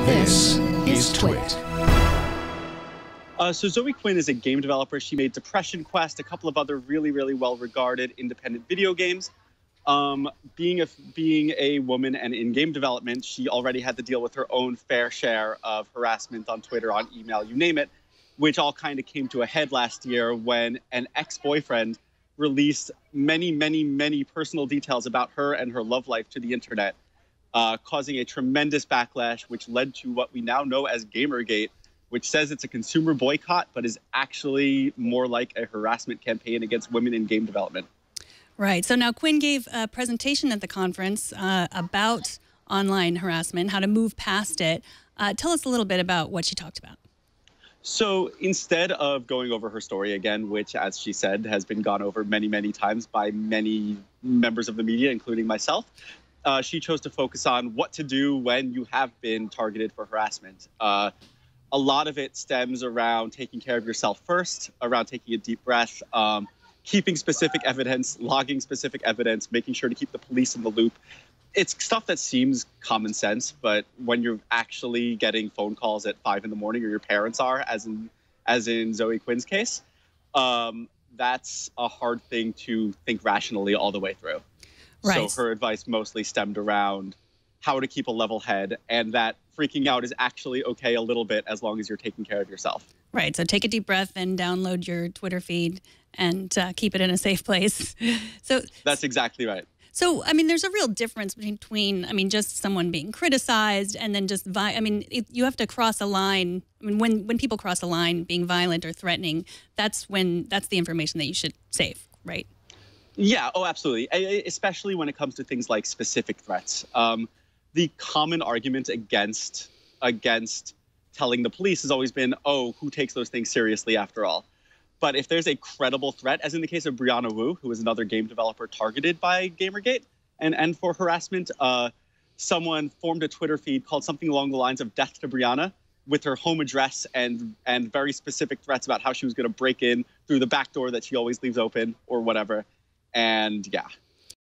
This is TWiT. So Zoe Quinn is a game developer. She made Depression Quest, a couple of other really well-regarded independent video games. Being a woman and in game development, she already had to deal with her own fair share of harassment on Twitter, on email, you name it, which all kind of came to a head last year when an ex-boyfriend released many personal details about her and her love life to the internet, causing a tremendous backlash, which led to what we now know as GamerGate, which says it's a consumer boycott, but is actually more like a harassment campaign against women in game development. Right. So now Quinn gave a presentation at the conference about online harassment, how to move past it. Tell us a little bit about what she talked about. So instead of going over her story again, which, as she said, has been gone over many times by many members of the media, including myself, she chose to focus on what to do when you have been targeted for harassment. A lot of it stems around taking care of yourself first, around taking a deep breath, keeping specific evidence, logging specific evidence, making sure to keep the police in the loop. It's stuff that seems common sense, but when you're actually getting phone calls at 5 in the morning, or your parents are, as in Zoe Quinn's case, that's a hard thing to think rationally all the way through. Right. So her advice mostly stemmed around how to keep a level head, and that freaking out is actually okay a little bit as long as you're taking care of yourself. Right. So take a deep breath and download your Twitter feed and keep it in a safe place. So that's exactly right. So, I mean, there's a real difference between, I mean, just someone being criticized and then just, you have to cross a line. I mean, when people cross a line, being violent or threatening, that's the information that you should save, right? Yeah, oh, absolutely. Especially when it comes to things like specific threats. The common argument against telling the police has always been, oh, who takes those things seriously after all? But if there's a credible threat, as in the case of Brianna Wu, who is another game developer targeted by GamerGate and for harassment, someone formed a Twitter feed called something along the lines of "Death to Brianna," with her home address and very specific threats about how she was going to break in through the back door that she always leaves open or whatever. And yeah,